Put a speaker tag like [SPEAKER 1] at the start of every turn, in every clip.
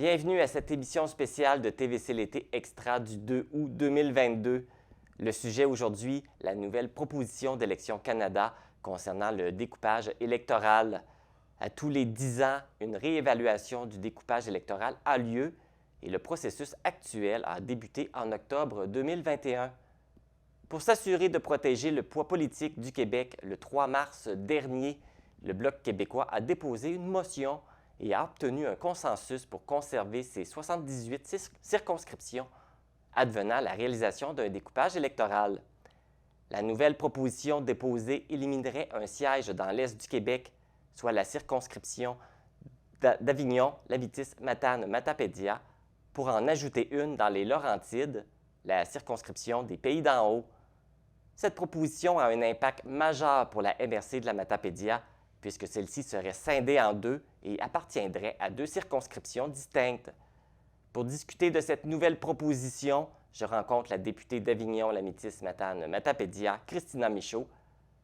[SPEAKER 1] Bienvenue à cette émission spéciale de TVC l'été extra du 2 août 2022. Le sujet aujourd'hui, la nouvelle proposition d'Élections Canada concernant le découpage électoral. À tous les 10 ans, une réévaluation du découpage électoral a lieu et le processus actuel a débuté en octobre 2021. Pour s'assurer de protéger le poids politique du Québec, le 3 mars dernier, le Bloc québécois a déposé une motion et a obtenu un consensus pour conserver ses 78 circonscriptions advenant la réalisation d'un découpage électoral. La nouvelle proposition déposée éliminerait un siège dans l'est du Québec, soit la circonscription d'Avignon, Labitis, Matane, Matapédia, pour en ajouter une dans les Laurentides, la circonscription des Pays d'en haut. Cette proposition a un impact majeur pour la MRC de la Matapédia, puisque celle-ci serait scindée en deux et appartiendrait à deux circonscriptions distinctes. Pour discuter de cette nouvelle proposition, je rencontre la députée d'Avignon, Lamitis, Matane, Matapédia, Christina Michaud,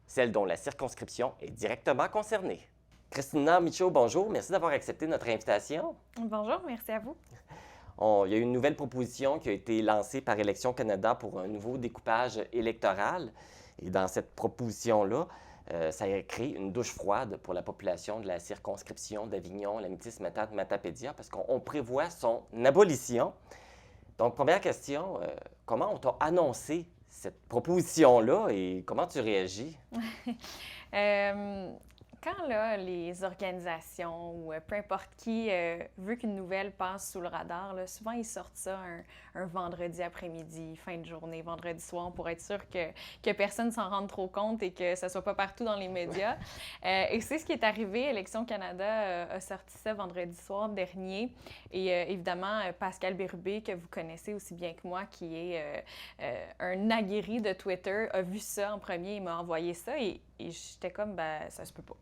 [SPEAKER 1] celle dont la circonscription est directement concernée. Christina Michaud, bonjour. Merci d'avoir accepté notre invitation.
[SPEAKER 2] Bonjour, merci à vous.
[SPEAKER 1] Il y a eu une nouvelle proposition qui a été lancée par Élections Canada pour un nouveau découpage électoral. Et dans cette proposition-là, ça a créé une douche froide pour la population de la circonscription d'Avignon, Lamitis, Matane, Matapédia, parce qu'on prévoit son abolition. Donc, première question, comment on t'a annoncé cette proposition-là et comment tu réagis?
[SPEAKER 2] Quand là, les organisations ou peu importe qui veut qu'une nouvelle passe sous le radar, là, souvent ils sortent ça un vendredi après-midi, fin de journée, vendredi soir, pour être sûr que personne s'en rende trop compte et que ça ne soit pas partout dans les médias. Et c'est ce qui est arrivé. Élections Canada a sorti ça vendredi soir dernier. Et évidemment, Pascal Bérubé, que vous connaissez aussi bien que moi, qui est un aguerri de Twitter, a vu ça en premier et m'a envoyé ça. Et j'étais comme, ben, ça se peut pas.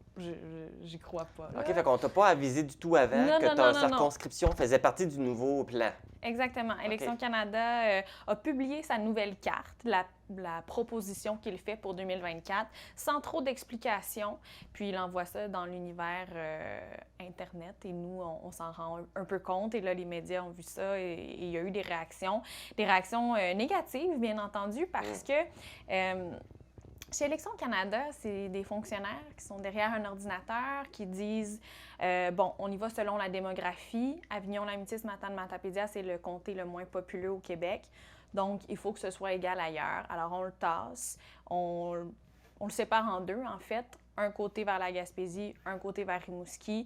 [SPEAKER 2] J'y crois pas. Là.
[SPEAKER 1] OK, fait qu'on t'a pas avisé du tout avant que ta circonscription faisait partie du nouveau plan.
[SPEAKER 2] Exactement.
[SPEAKER 1] Okay.
[SPEAKER 2] Élections Canada a publié sa nouvelle carte, la proposition qu'il fait pour 2024, sans trop d'explications. Puis il envoie ça dans l'univers Internet et nous, on s'en rend un peu compte. Et là, les médias ont vu ça et il y a eu des réactions négatives, bien entendu, parce que... Chez Élections Canada, c'est des fonctionnaires qui sont derrière un ordinateur qui disent bon, on y va selon la démographie. Avignon, Lamitis, Matane, Matapédia, c'est le comté le moins populeux au Québec. Donc, il faut que ce soit égal ailleurs. Alors, on le tasse. On le sépare en deux, en fait. Un côté vers la Gaspésie, un côté vers Rimouski.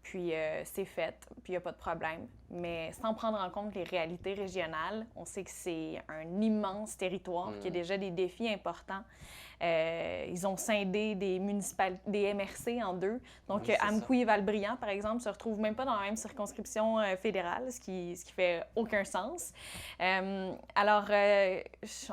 [SPEAKER 2] Puis, c'est fait, puis il n'y a pas de problème. Mais sans prendre en compte les réalités régionales, on sait que c'est un immense territoire qui a déjà des défis importants. Ils ont scindé des MRC en deux. Donc,
[SPEAKER 1] oui,
[SPEAKER 2] Amqui et Valbriand, par exemple, ne se retrouvent même pas dans la même circonscription fédérale, ce qui fait aucun sens. Alors,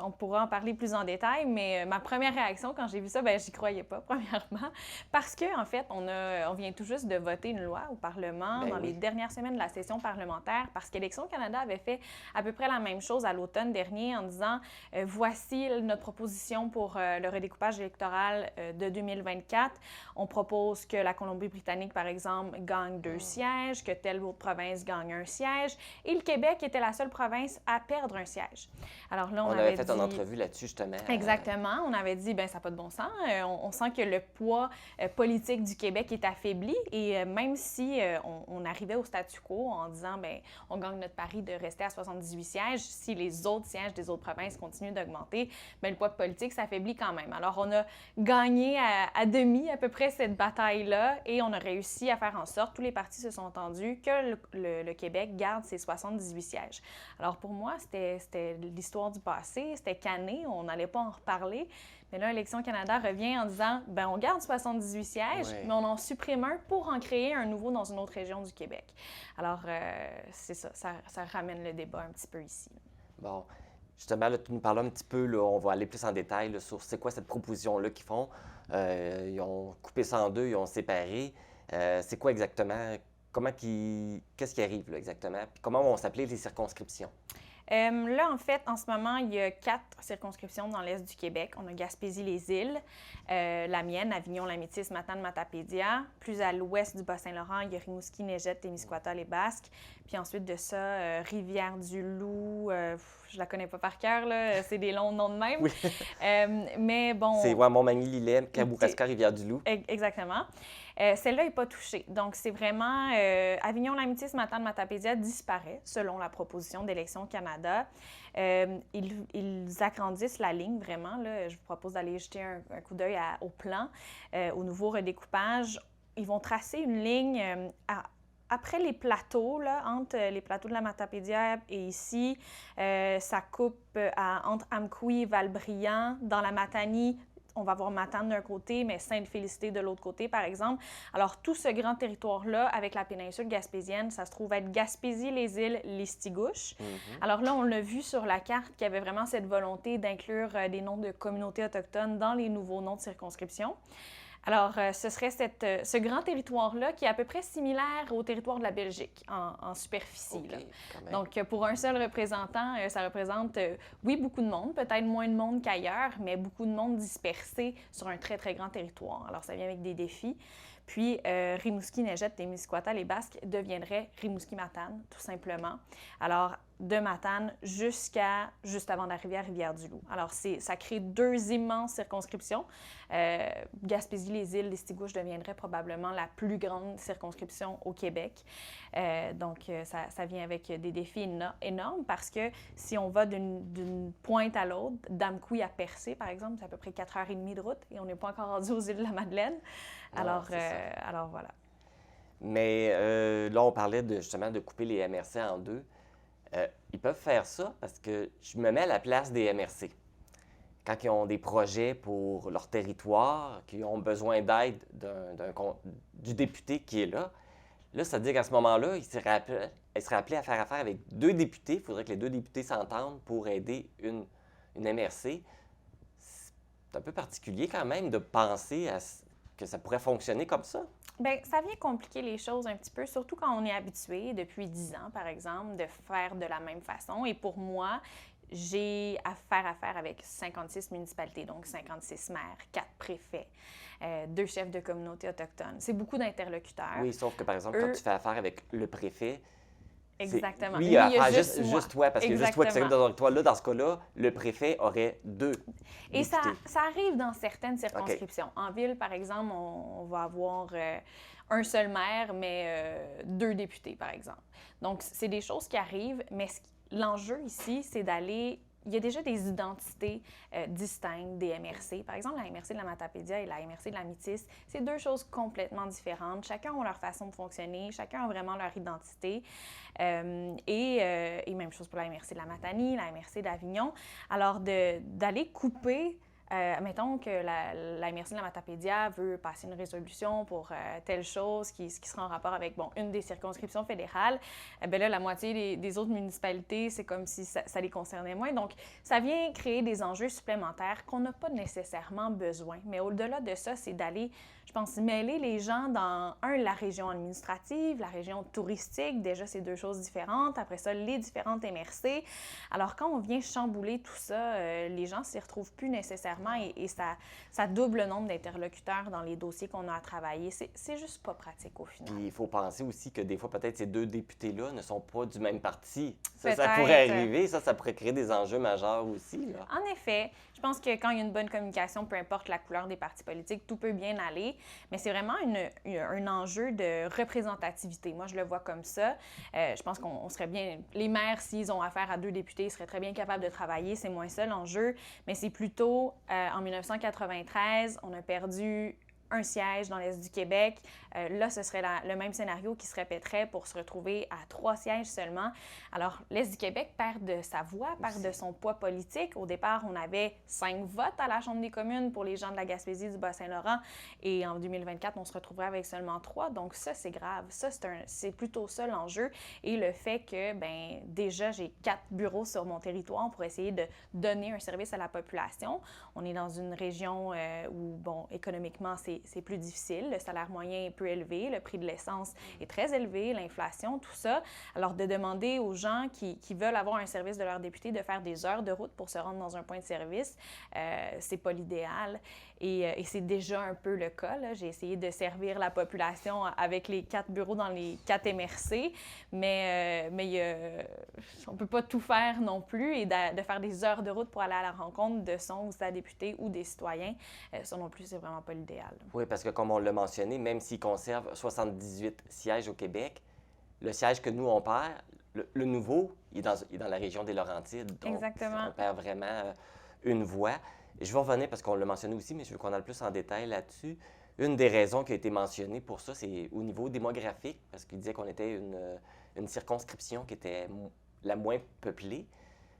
[SPEAKER 2] on pourra en parler plus en détail, mais ma première réaction quand j'ai vu ça, ben j'y croyais pas, premièrement, parce qu'en fait, on vient tout juste de voter une loi au Parlement les dernières semaines de la session parlementaire, parce qu'Élections Canada avait fait à peu près la même chose à l'automne dernier en disant voici notre proposition pour le redécoupage électoral de 2024. On propose que la Colombie-Britannique, par exemple, gagne 2 sièges, que telle autre province gagne 1 siège, et le Québec était la seule province à perdre un siège. Alors là,
[SPEAKER 1] on avait fait une entrevue là-dessus, justement.
[SPEAKER 2] Exactement. On avait dit, ben ça n'a pas de bon sens. On sent que le poids politique du Québec est affaibli, et même si on arrivait au statu quo en disant, ben on gagne notre pari de rester à 78 sièges, si les autres sièges des autres provinces continuent d'augmenter, ben le poids politique s'affaiblit quand même. Alors, on a gagné à demi à peu près cette bataille-là et on a réussi à faire en sorte, tous les partis se sont entendus, que le Québec garde ses 78 sièges. Alors, pour moi, c'était l'histoire du passé, c'était canné, on n'allait pas en reparler. Mais là, Élections Canada revient en disant, ben on garde 78 sièges, mais on en supprime un pour en créer un nouveau dans une autre région du Québec. Alors, c'est ça ramène le débat un petit peu ici.
[SPEAKER 1] Bon. Justement, là, tu nous parles un petit peu, là, on va aller plus en détail là, sur c'est quoi cette proposition-là qu'ils font. Ils ont coupé ça en deux, ils ont séparé. C'est quoi exactement? Qu'est-ce qui arrive là, exactement? Puis comment vont s'appeler les circonscriptions?
[SPEAKER 2] Là, en fait, en ce moment, il y a 4 circonscriptions dans l'est du Québec. On a Gaspésie-les-Îles, la mienne, Avignon-la-Métis, Matane-Matapédia. Plus à l'ouest du Bas-Saint-Laurent, il y a Rimouski, Négette, Témiscouata, les Basques. Puis ensuite de ça, Rivière-du-Loup, je la connais pas par cœur, là, c'est des longs noms de même.
[SPEAKER 1] Oui.
[SPEAKER 2] Mais bon...
[SPEAKER 1] C'est Montmagny-Lillet, Kamouraska, Rivière-du-Loup.
[SPEAKER 2] Exactement. Celle-là n'est pas touchée. Donc, c'est vraiment Avignon-la-Métis, Matane-Matapédia disparaît selon la proposition d'Élections Canada. Ils agrandissent la ligne vraiment. Là. Je vous propose d'aller jeter un coup d'œil au plan, au nouveau redécoupage. Ils vont tracer une ligne après les plateaux, là, entre les plateaux de la Matapédia et ici. Ça coupe entre Amkoui et Valbriand. Dans la Matanie, on va voir Matane d'un côté, mais Sainte-Félicité de l'autre côté, par exemple. Alors, tout ce grand territoire-là, avec la péninsule gaspésienne, ça se trouve être Gaspésie-les-Îles, Listigouche. Alors là, on l'a vu sur la carte qu'il y avait vraiment cette volonté d'inclure des noms de communautés autochtones dans les nouveaux noms de circonscription. Alors, ce serait ce grand territoire-là qui est à peu près similaire au territoire de la Belgique en superficie.
[SPEAKER 1] Okay,
[SPEAKER 2] là. Donc, pour un seul représentant, ça représente, oui, beaucoup de monde, peut-être moins de monde qu'ailleurs, mais beaucoup de monde dispersé sur un très, très grand territoire. Alors, ça vient avec des défis. Puis, Rimouski, Négette, Témiscouata, les Basques deviendraient Rimouski-Matane, tout simplement. Alors, de Matane jusqu'à juste avant d'arriver à Rivière-du-Loup. Alors, ça crée 2 immenses circonscriptions. Gaspésie-les-Îles, Listigouche deviendrait probablement la plus grande circonscription au Québec. Donc, ça vient avec des défis énormes parce que si on va d'une pointe à l'autre, d'Amkoui à Percé, par exemple, c'est à peu près 4h30 de route et on n'est pas encore rendu aux îles de la Madeleine. Alors voilà.
[SPEAKER 1] Mais là, on parlait justement de couper les MRC en deux. Ils peuvent faire ça parce que je me mets à la place des MRC. Quand ils ont des projets pour leur territoire, qu'ils ont besoin d'aide du député qui est là, ça veut dire qu'à ce moment-là, ils seraient appelés à faire affaire avec 2 députés. Il faudrait que les 2 députés s'entendent pour aider une MRC. C'est un peu particulier quand même de penser que ça pourrait fonctionner comme ça.
[SPEAKER 2] Bien, ça vient compliquer les choses un petit peu, surtout quand on est habitué depuis 10 ans, par exemple, de faire de la même façon. Et pour moi, j'ai affaire avec 56 municipalités, donc 56 maires, 4 préfets, 2 chefs de communautés autochtones. C'est beaucoup d'interlocuteurs.
[SPEAKER 1] Oui, sauf que, par exemple, quand tu fais affaire avec le préfet,
[SPEAKER 2] exactement.
[SPEAKER 1] Lui, il a affaire juste toi, parce que juste toi qui s'occupe de toi. Là, dans ce cas-là, le préfet aurait 2
[SPEAKER 2] Et ça
[SPEAKER 1] députés.
[SPEAKER 2] arrive dans certaines circonscriptions. Okay. En ville, par exemple, on va avoir un seul maire, mais 2 députés, par exemple. Donc, c'est des choses qui arrivent, mais l'enjeu ici, c'est d'aller... Il y a déjà des identités distinctes des MRC. Par exemple, la MRC de la Matapédia et la MRC de la Métis, c'est 2 choses complètement différentes. Chacun a leur façon de fonctionner, chacun a vraiment leur identité. Et même chose pour la MRC de la Matanie, la MRC d'Avignon. Alors, d'aller couper... mettons que la MRC de la Matapédia veut passer une résolution pour telle chose qui sera en rapport avec une des circonscriptions fédérales. Bien là, la moitié des autres municipalités, c'est comme si ça les concernait moins. Donc, ça vient créer des enjeux supplémentaires qu'on n'a pas nécessairement besoin. Mais au-delà de ça, c'est d'aller, je pense, mêler les gens dans, la région administrative, la région touristique. Déjà, c'est 2 choses différentes. Après ça, les différentes MRC. Alors, quand on vient chambouler tout ça, les gens s'y retrouvent plus nécessairement et ça double le nombre d'interlocuteurs dans les dossiers qu'on a à travailler. C'est juste pas pratique au final.
[SPEAKER 1] Puis il faut penser aussi que des fois, peut-être ces 2 députés-là ne sont pas du même parti. Ça pourrait arriver. Ça pourrait créer des enjeux majeurs aussi. Là.
[SPEAKER 2] En effet, je pense que quand il y a une bonne communication, peu importe la couleur des partis politiques, tout peut bien aller. Mais c'est vraiment un enjeu de représentativité. Moi, je le vois comme ça. Je pense qu'on serait bien... Les maires, s'ils ont affaire à 2 députés, seraient très bien capables de travailler. C'est moins ça l'enjeu. Mais c'est plutôt... en 1993, on a perdu un siège dans l'Est du Québec. Là, ce serait le même scénario qui se répéterait pour se retrouver à 3 sièges seulement. Alors, l'Est du Québec perd de sa voix, perd de son poids politique. Au départ, on avait 5 votes à la Chambre des communes pour les gens de la Gaspésie, du Bas-Saint-Laurent. Et en 2024, on se retrouverait avec seulement 3. Donc ça, c'est grave. Ça, c'est plutôt ça l'enjeu. Et le fait que, déjà, j'ai 4 bureaux sur mon territoire pour essayer de donner un service à la population. On est dans une région où, économiquement, c'est plus difficile. Le salaire moyen est peu peu élevé, le prix de l'essence est très élevé, l'inflation, tout ça. Alors, de demander aux gens qui veulent avoir un service de leur député de faire des heures de route pour se rendre dans un point de service, c'est pas l'idéal. Et c'est déjà un peu le cas, là. J'ai essayé de servir la population avec les 4 bureaux dans les 4 MRC, mais on ne peut pas tout faire non plus et de faire des heures de route pour aller à la rencontre de son ou sa députée ou des citoyens, ça non plus, c'est vraiment pas l'idéal.
[SPEAKER 1] Oui, parce que comme on l'a mentionné, même s'ils conservent 78 sièges au Québec, le siège que nous, on perd, le nouveau, il est dans la région des Laurentides. Donc,
[SPEAKER 2] Exactement.
[SPEAKER 1] on perd vraiment une voix. Et je vais revenir parce qu'on l'a mentionné aussi, mais je veux qu'on aille plus en détail là-dessus. Une des raisons qui a été mentionnée pour ça, c'est au niveau démographique, parce qu'il disait qu'on était une circonscription qui était la moins peuplée.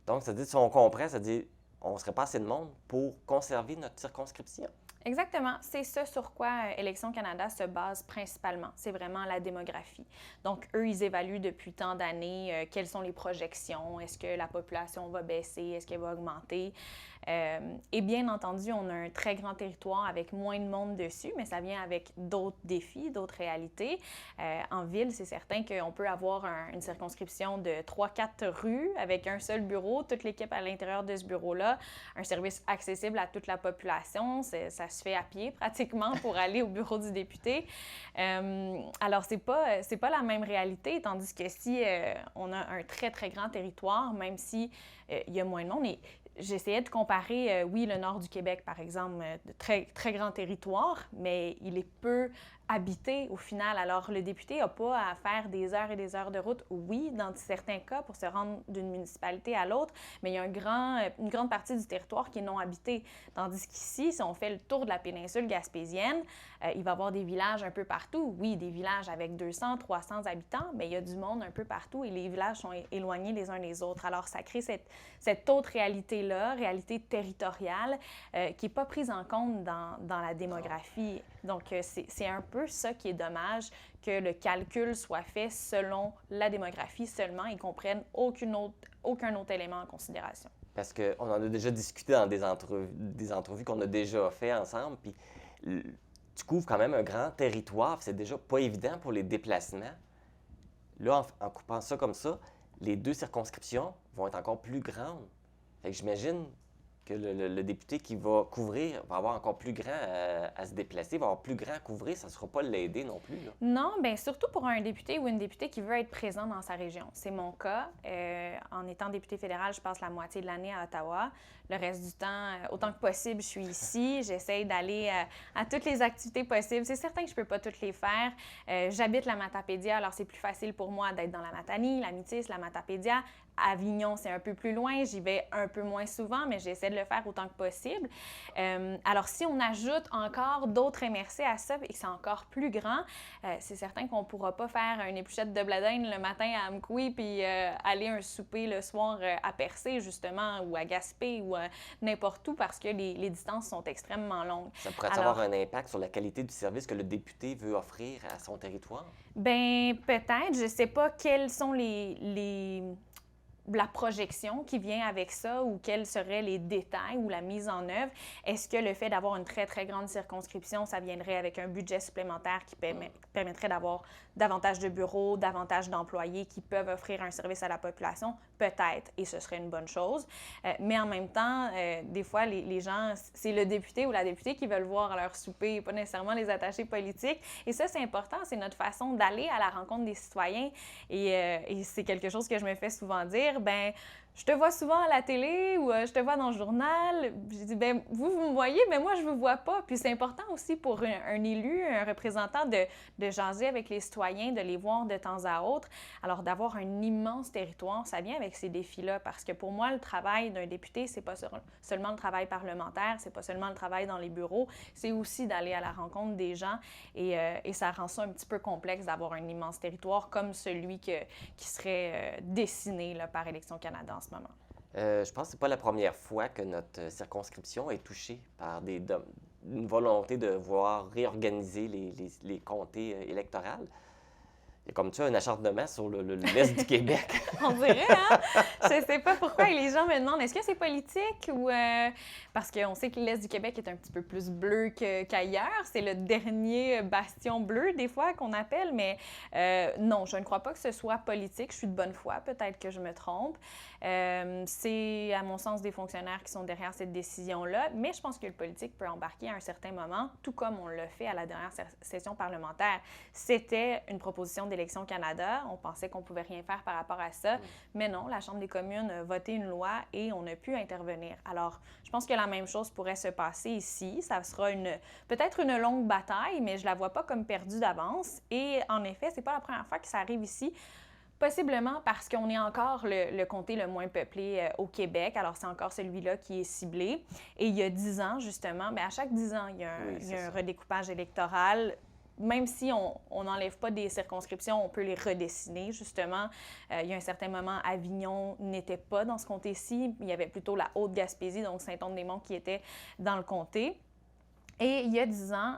[SPEAKER 1] Donc, ça dit, si on comprend, ça dit on ne serait pas assez de monde pour conserver notre circonscription.
[SPEAKER 2] Exactement. C'est ce sur quoi Élections Canada se base principalement. C'est vraiment la démographie. Donc, eux, ils évaluent depuis tant d'années quelles sont les projections. Est-ce que la population va baisser? Est-ce qu'elle va augmenter? Et bien entendu, on a un très grand territoire avec moins de monde dessus, mais ça vient avec d'autres défis, d'autres réalités. En ville, c'est certain qu'on peut avoir une circonscription de 3-4 rues avec un seul bureau, toute l'équipe à l'intérieur de ce bureau-là, un service accessible à toute la population. Ça se fait à pied pratiquement pour aller au bureau du député. Alors, c'est pas la même réalité, tandis que si on a un très, très grand territoire, même si il y a moins de monde, et j'essayais de comparer, oui, le nord du Québec, par exemple, de très, très grand territoire, mais il est peu habité au final. Alors, le député n'a pas à faire des heures et des heures de route, oui, dans certains cas, pour se rendre d'une municipalité à l'autre, mais il y a une grande partie du territoire qui est non habité. Tandis qu'ici, si on fait le tour de la péninsule gaspésienne, il va y avoir des villages un peu partout. Oui, des villages avec 200, 300 habitants, mais il y a du monde un peu partout et les villages sont éloignés les uns des autres. Alors, ça crée cette autre réalité-là, réalité territoriale, qui n'est pas prise en compte dans la démographie. Donc, c'est un peu ça qui est dommage, que le calcul soit fait selon la démographie seulement et qu'on prenne aucun autre élément en considération.
[SPEAKER 1] Parce qu'on en a déjà discuté dans des entrevues qu'on a déjà fait ensemble, puis tu couvres quand même un grand territoire, c'est déjà pas évident pour les déplacements. Là, en coupant ça comme ça, les 2 circonscriptions vont être encore plus grandes. Fait que j'imagine que le député qui va couvrir va avoir encore plus grand à se déplacer, va avoir plus grand à couvrir, ça ne sera pas l'aider non plus. Là.
[SPEAKER 2] Non, bien surtout pour un député ou une députée qui veut être présent dans sa région. C'est mon cas. En étant député fédéral, je passe la moitié de l'année à Ottawa. Le reste du temps, autant que possible, je suis ici. J'essaye d'aller à toutes les activités possibles. C'est certain que je ne peux pas toutes les faire. J'habite la Matapédia, alors c'est plus facile pour moi d'être dans la Matanie, la Métis, la Matapédia. Avignon, c'est un peu plus loin, j'y vais un peu moins souvent, mais j'essaie de le faire autant que possible. Alors, si on ajoute encore d'autres MRC à ça et que c'est encore plus grand, c'est certain qu'on ne pourra pas faire une épluchette de bladine le matin à Amqui puis aller un souper le soir à Percé, justement, ou à Gaspé ou n'importe où parce que les distances sont extrêmement longues.
[SPEAKER 1] Ça pourrait avoir un impact sur la qualité du service que le député veut offrir à son territoire?
[SPEAKER 2] Bien, peut-être. Je ne sais pas quels sont la projection qui vient avec ça ou quels seraient les détails ou la mise en œuvre. Est-ce que le fait d'avoir une très, très grande circonscription, ça viendrait avec un budget supplémentaire qui permettrait d'avoir davantage de bureaux, davantage d'employés qui peuvent offrir un service à la population? Peut-être, et ce serait une bonne chose. Mais en même temps, des fois, les gens, c'est le député ou la députée qui veulent voir leur souper, pas nécessairement les attachés politiques. Et ça, c'est important, c'est notre façon d'aller à la rencontre des citoyens. Et c'est quelque chose que je me fais souvent dire, ben je te vois souvent à la télé ou je te vois dans le journal. Je dis, ben vous me voyez, mais moi, je ne vous vois pas. Puis c'est important aussi pour un élu, un représentant de jaser avec les citoyens, de les voir de temps à autre. Alors, d'avoir un immense territoire, ça vient avec ces défis-là. Parce que pour moi, le travail d'un député, c'est pas seulement le travail parlementaire, c'est pas seulement le travail dans les bureaux, c'est aussi d'aller à la rencontre des gens. Et ça rend ça un petit peu complexe d'avoir un immense territoire comme celui qui serait dessiné là, par Élections Canada en ce moment.
[SPEAKER 1] Je pense que ce n'est pas la première fois que notre circonscription est touchée par une volonté de voir réorganiser les comtés électorales. Il y a comme ça un acharnement sur l'Est du Québec.
[SPEAKER 2] On dirait, hein? Je sais pas pourquoi les gens me demandent, est-ce que c'est politique ou... Parce qu'on sait que l'Est du Québec est un petit peu plus bleu qu'ailleurs. C'est le dernier bastion bleu, des fois, qu'on appelle. Mais non, je ne crois pas que ce soit politique. Je suis de bonne foi. Peut-être que je me trompe. C'est, à mon sens, des fonctionnaires qui sont derrière cette décision-là. Mais je pense que le politique peut embarquer à un certain moment, tout comme on l'a fait à la dernière session parlementaire. C'était une proposition d'Élections Canada. On pensait qu'on ne pouvait rien faire par rapport à ça. Mais non, la Chambre des communes a voté une loi et on a pu intervenir. Alors, je pense que la même chose pourrait se passer ici. Ça sera peut-être une longue bataille, mais je ne la vois pas comme perdue d'avance. Et en effet, ce n'est pas la première fois que ça arrive ici. Possiblement parce qu'on est encore le comté le moins peuplé au Québec. Alors, c'est encore celui-là qui est ciblé. Et il y a 10 ans, justement, bien, à chaque 10 ans, il y a un redécoupage électoral. Même si on n'enlève pas des circonscriptions, on peut les redessiner, justement. Il y a un certain moment, Avignon n'était pas dans ce comté-ci. Il y avait plutôt la Haute-Gaspésie, donc Saint-Onde-des-Monts, qui était dans le comté. Et il y a 10 ans,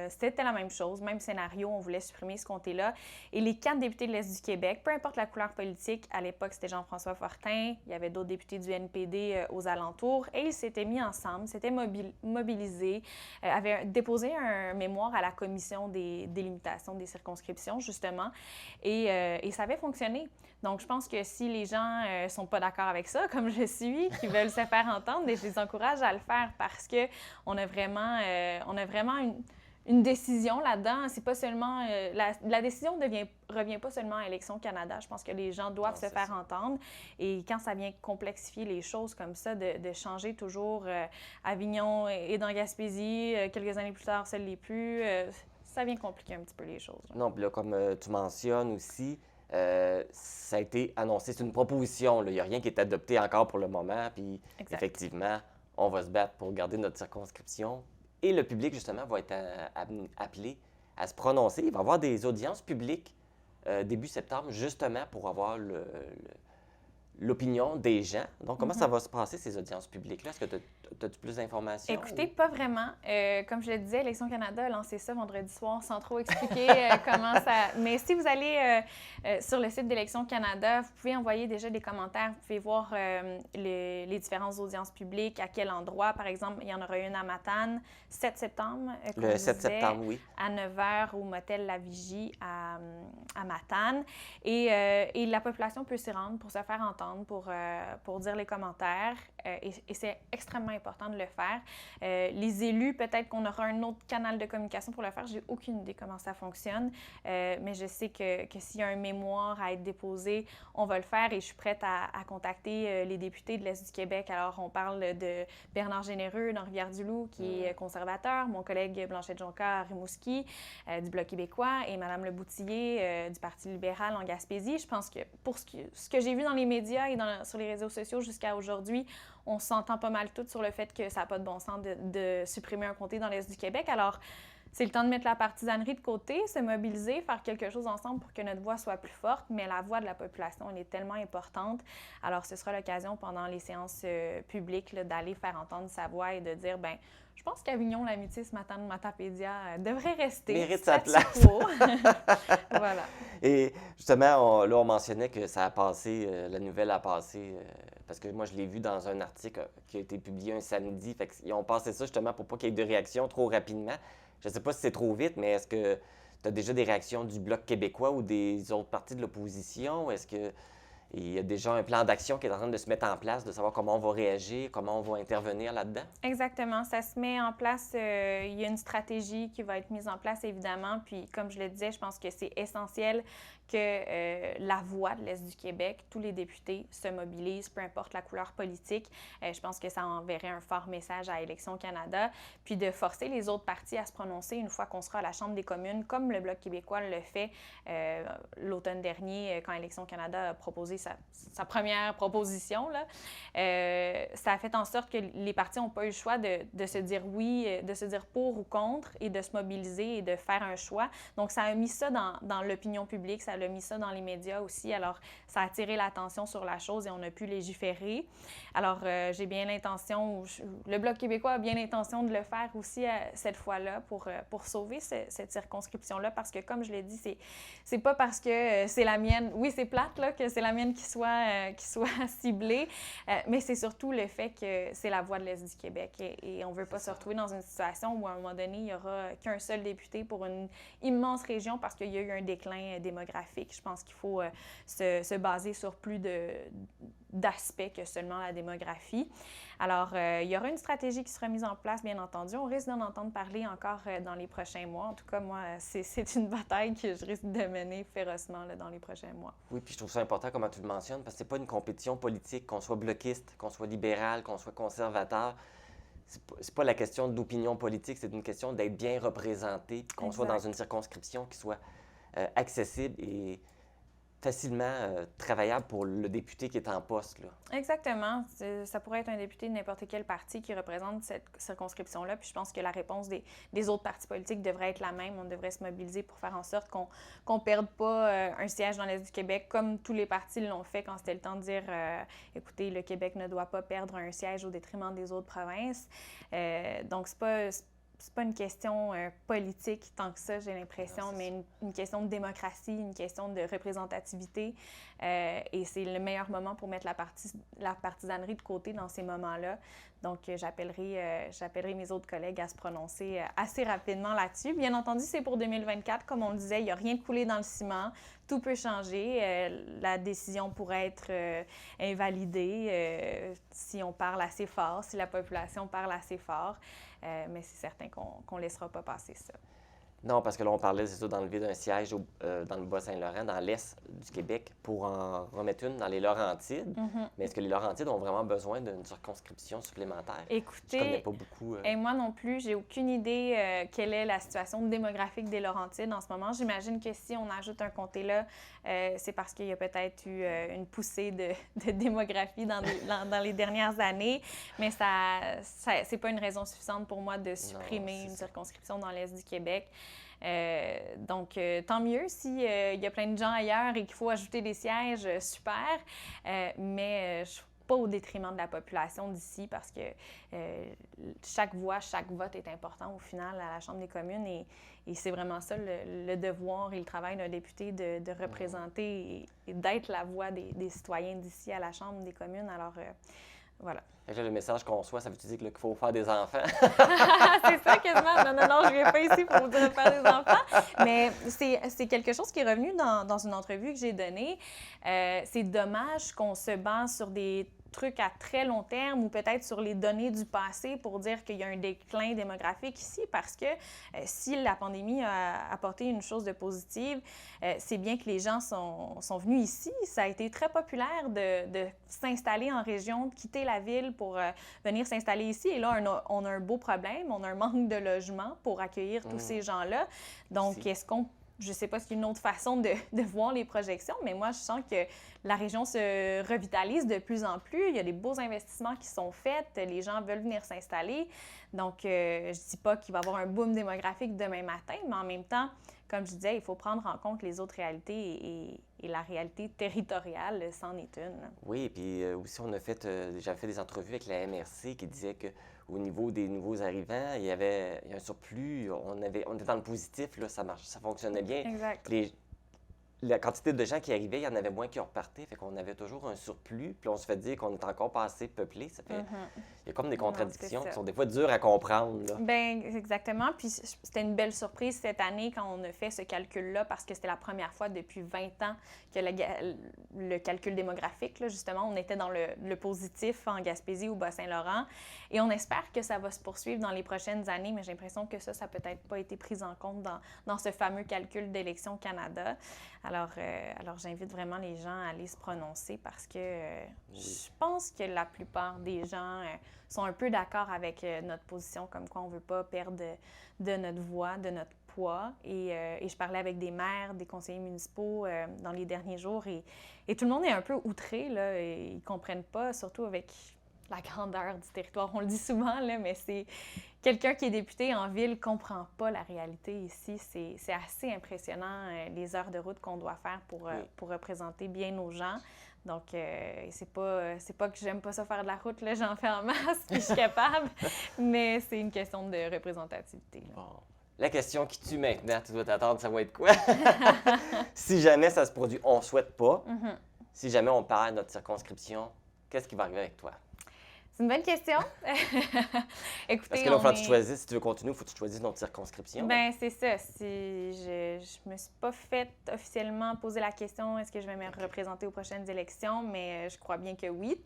[SPEAKER 2] c'était la même chose, même scénario, on voulait supprimer ce comté-là. Et les 4 députés de l'Est du Québec, peu importe la couleur politique, à l'époque, c'était Jean-François Fortin, il y avait d'autres députés du NPD aux alentours, et ils s'étaient mis ensemble, s'étaient mobilisés, avaient déposé un mémoire à la commission des délimitations des circonscriptions, justement, et ça avait fonctionné. Donc, je pense que si les gens ne sont pas d'accord avec ça, comme je suis, qui veulent se faire entendre, je les encourage à le faire parce qu'on a vraiment... une décision là-dedans. C'est pas seulement... la décision ne revient pas seulement à Élections Canada. Je pense que les gens doivent se faire entendre. Et quand ça vient complexifier les choses comme ça, de changer toujours Avignon et dans Gaspésie, quelques années plus tard, ça ne l'est plus, ça vient compliquer un petit peu les choses.
[SPEAKER 1] Non, puis là, comme tu mentionnes aussi, ça a été annoncé. C'est une proposition. Il n'y a rien qui est adopté encore pour le moment. Puis effectivement, on va se battre pour garder notre circonscription. Et le public, justement, va être appelé à se prononcer. Il va y avoir des audiences publiques début septembre, justement, pour avoir l'opinion des gens. Donc, comment ça va se passer, ces audiences publiques-là? Est-ce que tu as plus d'informations?
[SPEAKER 2] Écoutez, pas vraiment. Comme je le disais, Élections Canada a lancé ça vendredi soir sans trop expliquer comment ça... Mais si vous allez sur le site d'Élections Canada, vous pouvez envoyer déjà des commentaires. Vous pouvez voir les différentes audiences publiques, à quel endroit. Par exemple, il y en aura une à Matane, 7 septembre.
[SPEAKER 1] Le 7 septembre, oui.
[SPEAKER 2] À 9h au motel La Vigie à Matane. Et la population peut s'y rendre pour se faire entendre, pour dire les commentaires. Et c'est extrêmement important de le faire. Les élus, peut-être qu'on aura un autre canal de communication pour le faire. J'ai aucune idée comment ça fonctionne, mais je sais que s'il y a un mémoire à être déposé, on va le faire et je suis prête à contacter les députés de l'Est du Québec. Alors, on parle de Bernard Généreux dans Rivière-du-Loup, qui est conservateur, mon collègue Blanchette-Jonca à Rimouski, du Bloc québécois, et Mme Leboutillier du Parti libéral en Gaspésie. Je pense que pour ce que j'ai vu dans les médias et sur les réseaux sociaux jusqu'à aujourd'hui, on s'entend pas mal toutes sur le fait que ça n'a pas de bon sens de supprimer un comté dans l'Est du Québec. Alors, c'est le temps de mettre la partisanerie de côté, se mobiliser, faire quelque chose ensemble pour que notre voix soit plus forte, mais la voix de la population, elle est tellement importante. Alors, ce sera l'occasion pendant les séances publiques là, d'aller faire entendre sa voix et de dire, bien, je pense qu'Avignon, l'amitié ce matin de Matapédia devrait rester.
[SPEAKER 1] Mérite sa place.
[SPEAKER 2] Voilà.
[SPEAKER 1] Et justement, on mentionnait que ça a passé, la nouvelle a passé, parce que moi, je l'ai vu dans un article qui a été publié un samedi. Fait qu'ils ont passé ça justement pour pas qu'il y ait de réaction trop rapidement. Je ne sais pas si c'est trop vite, mais est-ce que tu as déjà des réactions du Bloc québécois ou des autres partis de l'opposition? Est-ce qu'il y a déjà un plan d'action qui est en train de se mettre en place, de savoir comment on va réagir, comment on va intervenir là-dedans?
[SPEAKER 2] Exactement. Ça se met en place. Il y a une stratégie qui va être mise en place, évidemment. Puis, comme je le disais, je pense que c'est essentiel que la voix de l'Est du Québec, tous les députés se mobilisent, peu importe la couleur politique. Je pense que ça enverrait un fort message à Élections Canada. Puis de forcer les autres partis à se prononcer une fois qu'on sera à la Chambre des communes, comme le Bloc québécois le fait l'automne dernier, quand Élections Canada a proposé sa première proposition. Là. Ça a fait en sorte que les partis n'ont pas eu le choix de se dire oui, de se dire pour ou contre et de se mobiliser et de faire un choix. Donc, ça a mis ça dans l'opinion publique, ça ça l'a mis ça dans les médias aussi. Alors, ça a attiré l'attention sur la chose et on a pu légiférer. Alors, j'ai bien l'intention, le Bloc québécois a bien l'intention de le faire aussi cette fois-là pour sauver cette circonscription-là, parce que, comme je l'ai dit, c'est pas parce que c'est la mienne, oui, c'est plate, là, que c'est la mienne qui soit ciblée, mais c'est surtout le fait que c'est la voix de l'Est du Québec et on veut pas se retrouver dans une situation où, à un moment donné, il n'y aura qu'un seul député pour une immense région parce qu'il y a eu un déclin démographique. Je pense qu'il faut se baser sur plus d'aspects que seulement la démographie. Alors, il y aura une stratégie qui sera mise en place, bien entendu. On risque d'en entendre parler encore dans les prochains mois. En tout cas, moi, c'est une bataille que je risque de mener férocement là, dans les prochains mois.
[SPEAKER 1] Oui, puis je trouve ça important, comment tu le mentionnes, parce que c'est pas une compétition politique, qu'on soit bloquiste, qu'on soit libéral, qu'on soit conservateur. C'est pas la question d'opinion politique, c'est une question d'être bien représenté, puis qu'on soit dans une circonscription qui soit accessible et facilement travaillable pour le député qui est en poste, là.
[SPEAKER 2] Exactement. Ça pourrait être un député de n'importe quel parti qui représente cette circonscription-là. Puis je pense que la réponse des autres partis politiques devrait être la même. On devrait se mobiliser pour faire en sorte qu'on ne perde pas un siège dans l'Est du Québec, comme tous les partis l'ont fait quand c'était le temps de dire écoutez, le Québec ne doit pas perdre un siège au détriment des autres provinces. Donc, c'est pas une question politique tant que ça, j'ai l'impression, mais une question de démocratie, une question de représentativité. Et c'est le meilleur moment pour mettre la partisanerie de côté dans ces moments-là. Donc, j'appellerai mes autres collègues à se prononcer assez rapidement là-dessus. Bien entendu, c'est pour 2024. Comme on le disait, il n'y a rien de coulé dans le ciment. Tout peut changer. La décision pourrait être invalidée si on parle assez fort, si la population parle assez fort. Mais c'est certain qu'on ne laissera pas passer ça.
[SPEAKER 1] Non, parce que là, on parlait, c'est ça, d'enlever d'un siège dans le Bas-Saint-Laurent, dans l'Est du Québec, pour en remettre une dans les Laurentides.
[SPEAKER 2] Mm-hmm.
[SPEAKER 1] Mais est-ce que les Laurentides ont vraiment besoin d'une circonscription supplémentaire?
[SPEAKER 2] Écoutez,
[SPEAKER 1] je connais pas beaucoup.
[SPEAKER 2] Et moi non plus, j'ai aucune idée quelle est la situation démographique des Laurentides en ce moment. J'imagine que si on ajoute un comté là, c'est parce qu'il y a peut-être eu une poussée de démographie dans les dernières années. Mais c'est pas une raison suffisante pour moi de supprimer une circonscription dans l'Est du Québec. Donc, tant mieux s'il y a plein de gens ailleurs et qu'il faut ajouter des sièges, super. Mais pas au détriment de la population d'ici, parce que chaque voix, chaque vote est important au final à la Chambre des communes et c'est vraiment ça le devoir et le travail d'un député de représenter et d'être la voix des citoyens d'ici à la Chambre des communes. Alors, voilà.
[SPEAKER 1] Là, le message qu'on reçoit, ça veut-tu dire qu'il faut faire des enfants?
[SPEAKER 2] C'est ça, quasiment. Non, je viens pas ici pour vous dire de faire des enfants. Mais c'est quelque chose qui est revenu dans une entrevue que j'ai donnée. C'est dommage qu'on se base sur des trucs à très long terme ou peut-être sur les données du passé pour dire qu'il y a un déclin démographique ici, parce que si la pandémie a apporté une chose de positive, c'est bien que les gens sont venus ici. Ça a été très populaire de s'installer en région, de quitter la ville pour venir s'installer ici. Et là, on a un beau problème, on a un manque de logement pour accueillir tous ces gens-là. Donc, je ne sais pas s'il y a une autre façon de voir les projections, mais moi, je sens que la région se revitalise de plus en plus. Il y a des beaux investissements qui sont faits. Les gens veulent venir s'installer. Donc, je ne dis pas qu'il va y avoir un boom démographique demain matin, mais en même temps, comme je disais, il faut prendre en compte les autres réalités et la réalité territoriale, c'en est une.
[SPEAKER 1] Oui, et puis aussi, j'avais fait des entrevues avec la MRC qui disait qu'au niveau des nouveaux arrivants, il y a un surplus, on était dans le positif, là, ça fonctionnait bien.
[SPEAKER 2] Exact.
[SPEAKER 1] La quantité de gens qui arrivaient, il y en avait moins qui repartaient, fait qu'on avait toujours un surplus, puis on se fait dire qu'on est encore pas assez peuplé, ça fait... Il y a comme des contradictions qui sont des fois dures à comprendre, là.
[SPEAKER 2] Bien, exactement, puis c'était une belle surprise cette année quand on a fait ce calcul-là, parce que c'était la première fois depuis 20 ans que le calcul démographique, là, justement, on était dans le positif en Gaspésie ou Bas-Saint-Laurent, et on espère que ça va se poursuivre dans les prochaines années, mais j'ai l'impression que ça n'a peut-être pas été pris en compte dans ce fameux calcul d'Élections Canada. Alors, j'invite vraiment les gens à aller se prononcer, parce que je pense que la plupart des gens sont un peu d'accord avec notre position, comme quoi on ne veut pas perdre de notre voix, de notre poids. Et je parlais avec des maires, des conseillers municipaux dans les derniers jours, et tout le monde est un peu outré, là, et ils ne comprennent pas, surtout avec la grandeur du territoire. On le dit souvent, là, mais c'est quelqu'un qui est député en ville ne comprend pas la réalité ici. C'est assez impressionnant, les heures de route qu'on doit faire pour représenter bien nos gens. Donc, c'est pas que j'aime pas ça faire de la route, là, j'en fais en masse, puis je suis capable, mais c'est une question de représentativité. Là.
[SPEAKER 1] Bon. La question qui tue maintenant, tu dois t'attendre, ça va être quoi? Si jamais ça se produit, on ne souhaite pas. Si jamais on perd notre circonscription, qu'est-ce qui va arriver avec toi?
[SPEAKER 2] C'est une bonne question. Écoutez,
[SPEAKER 1] parce que là, il faut que tu choisisses. Si tu veux continuer, il faut que tu choisisses notre circonscription.
[SPEAKER 2] Bien, c'est ça. Je me suis pas fait officiellement poser la question est-ce que je vais me représenter aux prochaines élections, mais je crois bien que oui.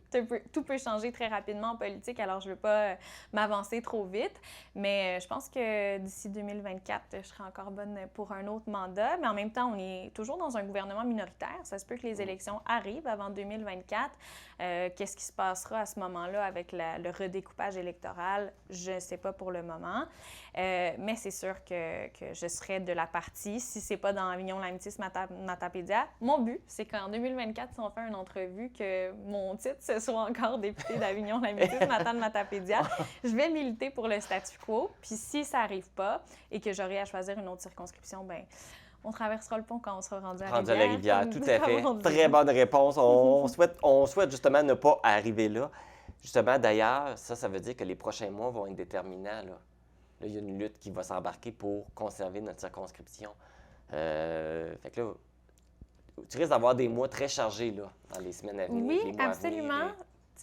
[SPEAKER 2] Tout peut changer très rapidement en politique, alors je ne veux pas m'avancer trop vite. Mais je pense que d'ici 2024, je serai encore bonne pour un autre mandat. Mais en même temps, on est toujours dans un gouvernement minoritaire. Ça se peut que les élections arrivent avant 2024. Qu'est-ce qui se passera à ce moment-là avec le redécoupage électoral? Je ne sais pas pour le moment. Mais c'est sûr que je serai de la partie, si ce n'est pas dans Avignon-Lamitis-Matapédia. Mon but, c'est qu'en 2024, si on fait une entrevue, que mon titre, ce soit encore député d'Avignon-Lamitis-Matapédia. Je vais militer pour le statu quo. Puis si ça n'arrive pas et que j'aurai à choisir une autre circonscription, bien, on traversera le pont quand on sera rendu à la rivière.
[SPEAKER 1] Rendu à la rivière, tout à fait. Très bonne réponse. On souhaite justement ne pas arriver là. Justement, d'ailleurs, ça veut dire que les prochains mois vont être déterminants. Là, il y a une lutte qui va s'embarquer pour conserver notre circonscription. Fait que là, tu risques d'avoir des mois très chargés là, dans les semaines à venir.
[SPEAKER 2] Oui,
[SPEAKER 1] les mois
[SPEAKER 2] absolument.
[SPEAKER 1] À venir.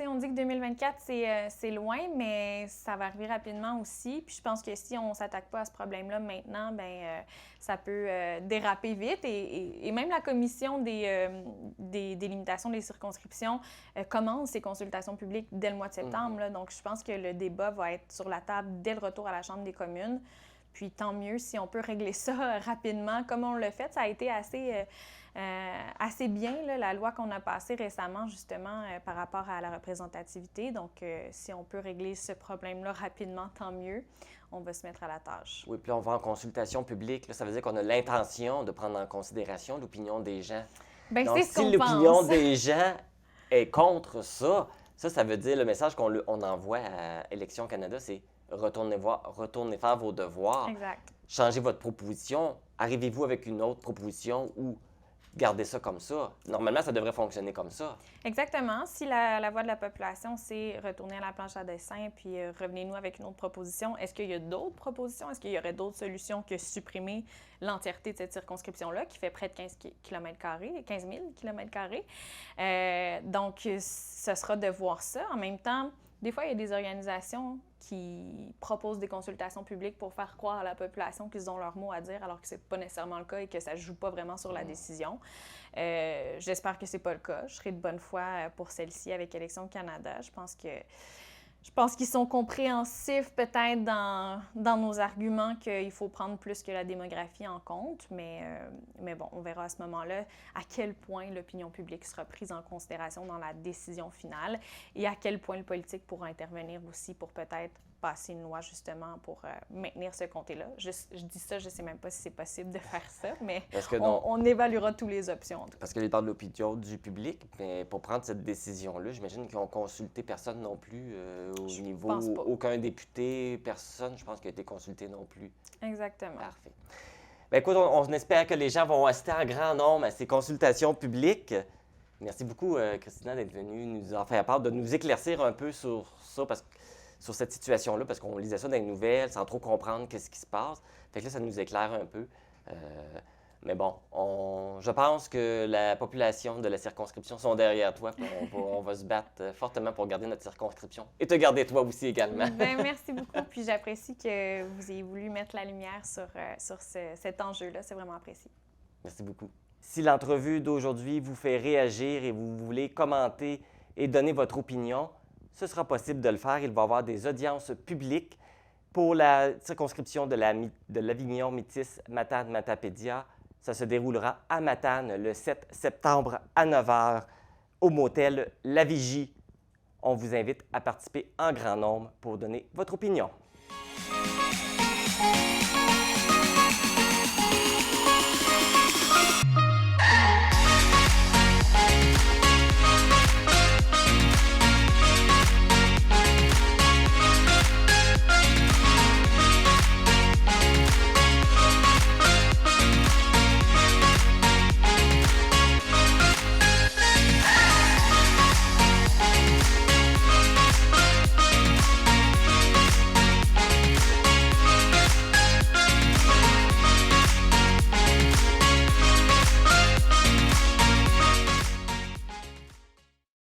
[SPEAKER 2] On dit que 2024, c'est loin, mais ça va arriver rapidement aussi. Puis je pense que si on ne s'attaque pas à ce problème-là maintenant, bien, ça peut déraper vite. Et même la commission des limitations des circonscriptions commence ses consultations publiques dès le mois de septembre. Là. Donc, je pense que le débat va être sur la table dès le retour à la Chambre des communes. Puis tant mieux si on peut régler ça rapidement comme on l'a fait. Ça a été assez bien, là, la loi qu'on a passée récemment, justement, par rapport à la représentativité. Donc, si on peut régler ce problème-là rapidement, tant mieux. On va se mettre à la tâche.
[SPEAKER 1] Oui, puis on va en consultation publique. Là, ça veut dire qu'on a l'intention de prendre en considération l'opinion des gens.
[SPEAKER 2] Bien,
[SPEAKER 1] donc,
[SPEAKER 2] c'est ce qu'on
[SPEAKER 1] si l'opinion
[SPEAKER 2] pense.
[SPEAKER 1] des gens est contre ça veut dire le message qu'on envoie à Élections Canada, c'est retournez faire vos devoirs.
[SPEAKER 2] Exact.
[SPEAKER 1] Changez votre proposition. Arrivez-vous avec une autre proposition ou gardez ça comme ça. Normalement, ça devrait fonctionner comme ça.
[SPEAKER 2] Exactement. Si la voix de la population, c'est retourner à la planche à dessin puis revenez-nous avec une autre proposition, est-ce qu'il y a d'autres propositions? Est-ce qu'il y aurait d'autres solutions que supprimer l'entièreté de cette circonscription-là qui fait près de 15 000 km²? Donc, ce sera de voir ça. En même temps, des fois, il y a des organisations qui proposent des consultations publiques pour faire croire à la population qu'ils ont leur mot à dire, alors que ce n'est pas nécessairement le cas et que ça ne joue pas vraiment sur la décision. J'espère que ce n'est pas le cas. Je serai de bonne foi pour celle-ci avec Élections Canada. Je pense qu'ils sont compréhensifs peut-être dans nos arguments qu'il faut prendre plus que la démographie en compte, mais bon, on verra à ce moment-là à quel point l'opinion publique sera prise en considération dans la décision finale et à quel point le politique pourra intervenir aussi pour peut-être passer une loi justement pour maintenir ce comté-là. Je dis ça, je ne sais même pas si c'est possible de faire ça, mais on évaluera toutes les options.
[SPEAKER 1] Parce que les temps de l'opinion du public, mais pour prendre cette décision-là, j'imagine qu'ils n'ont consulté personne non plus au niveau, aucun député, personne, je pense, qui a été consulté non plus.
[SPEAKER 2] Exactement.
[SPEAKER 1] Parfait. Bien, écoute, on espère que les gens vont assister en grand nombre à ces consultations publiques. Merci beaucoup, Christina, d'être venue nous en faire part, de nous éclaircir un peu sur ça, sur cette situation-là, parce qu'on lisait ça dans les nouvelles sans trop comprendre qu'est-ce qui se passe. Fait que là, ça nous éclaire un peu. Mais bon, je pense que la population de la circonscription sont derrière toi. On va se battre fortement pour garder notre circonscription. Et te garder toi aussi également.
[SPEAKER 2] Bien, merci beaucoup. Puis j'apprécie que vous ayez voulu mettre la lumière sur cet enjeu-là. C'est vraiment apprécié.
[SPEAKER 1] Merci beaucoup. Si l'entrevue d'aujourd'hui vous fait réagir et vous voulez commenter et donner votre opinion, ce sera possible de le faire. Il va y avoir des audiences publiques pour la circonscription de l'Avignon Métis Matane-Matapédia. Ça se déroulera à Matane le 7 septembre à 9 h au motel La Vigie. On vous invite à participer en grand nombre pour donner votre opinion.